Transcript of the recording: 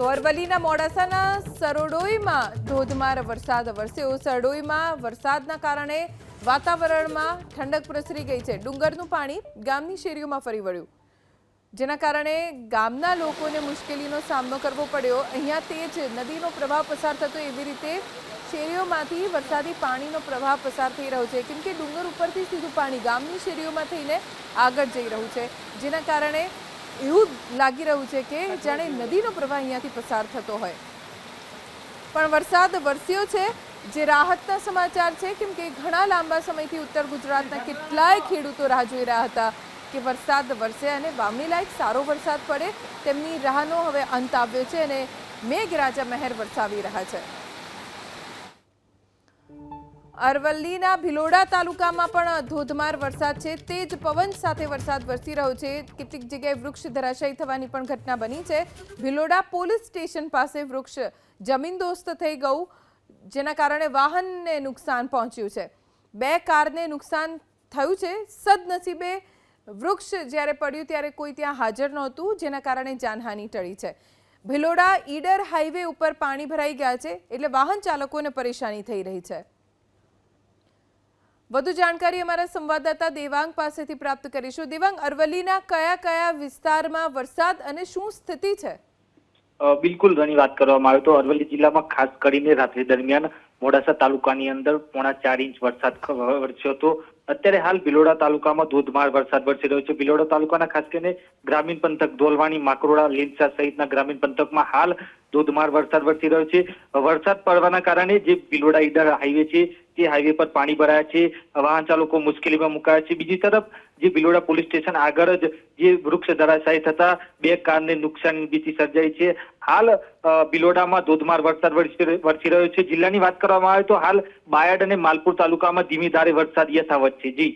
તો અરવલ્લીના મોડાસાના સરડોઈમાં ધોધમાર વરસાદ વરસ્યો। સરડોઈમાં વરસાદના કારણે વાતાવરણમાં ઠંડક પ્રસરી ગઈ છે। ડુંગરનું પાણી ગામની શેરીઓમાં ફરી વળ્યું, જેના કારણે ગામના લોકોને મુશ્કેલીનો સામનો કરવો પડ્યો। અહીંયા તેજ નદીનો પ્રવાહ પસાર થતો એવી રીતે શેરીઓમાંથી વરસાદી પાણીનો પ્રવાહ પસાર થઈ રહ્યો છે, કેમ કે ડુંગર ઉપરથી સીધું પાણી ગામની શેરીઓમાં થઈને આગળ જઈ રહ્યું છે, જેના કારણે એવું લાગી રહ્યું છે કે જાણે નદીનો પ્રવાહ અહીંયાથી પસાર થતો હોય। પણ વરસાદ વરસ્યો છે, જે રાહતના સમાચાર છે, કેમ કે ઘણા લાંબા સમયથી ઉત્તર ગુજરાતના કેટલાય ખેડૂતો રાહ જોઈ રહ્યા હતા કે વરસાદ વરસે અને વાવણી લાયક સારો વરસાદ પડે। તેમની રાહનો હવે અંત આવ્યો છે અને મેઘરાજા મહેર વરસાવી રહ્યા છે। અરવલ્લીના ભિલોડા તાલુકામાં પણ ધોધમાર વરસાદ છે। તેજ પવન સાથે વરસાદ વરસી રહ્યો છે। કેટલીક જગ્યાએ વૃક્ષ ધરાશાયી થવાની પણ ઘટના બની છે। ભિલોડા પોલીસ સ્ટેશન પાસે વૃક્ષ જમીનદોસ્ત થઈ ગયું, જેના કારણે વાહનને નુકસાન પહોંચ્યું છે। 2 કારને નુકસાન થયું છે। સદનસીબે વૃક્ષ જ્યારે પડ્યું ત્યારે કોઈ ત્યાં હાજર નહોતું, જેના કારણે જાનહાનિ ટળી છે। ભિલોડા ઈડર હાઈવે ઉપર પાણી ભરાઈ ગયા છે, એટલે વાહન ચાલકોને પરેશાની થઈ રહી છે। વધુ જાણકારી અમારા સંવાદદાતા દેવાંગ પાસેથી પ્રાપ્ત કરીશું। દેવાંગ, અરવલ્લીના કયા કયા વિસ્તારમાં વરસાદ અને શું સ્થિતિ છે? બિલકુલ, ઘણી વાત કરવામાં આવે તો અરવલ્લી જિલ્લામાં ખાસ કરીને રાત્રિ દરમિયાન મોડાસા તાલુકાની અંદર 4.5 ઇંચ વરસાદ વરસ્યો હતો। અત્યારે હાલ ભિલોડા તાલુકામાં ધોધમાર વરસાદ વરસી રહ્યો છે। ભિલોડા તાલુકાના ખાસ કરીને ગ્રામીણ પંથક ધોલવાણી, માકરોડા, લીલસા સહિતના ગ્રામીણ પંથકમાં હાલ ધોધમાર વરસાદ વરસી રહ્યો છે। વરસાદ પડવાના કારણે જે ભિલોડા ઈડર હાઈવે છે તે હાઈવે પર પાણી ભરાયા છે, વાહન ચાલકો મુશ્કેલીમાં મુકાયા છે। બીજી તરફ જે ભિલોડા પોલીસ સ્ટેશન આગળ જ જે વૃક્ષ ધરાશાયી થતા 2 કારને નુકસાનની ભીતિ સર્જાઈ છે। હાલ ભિલોડામાં ધોધમાર વરસાદ વરસી રહ્યો છે। જિલ્લાની વાત કરવામાં આવે તો હાલ બાયડ અને માલપુર તાલુકામાં ધીમી ધારે વરસાદ યથાવત છે। જી।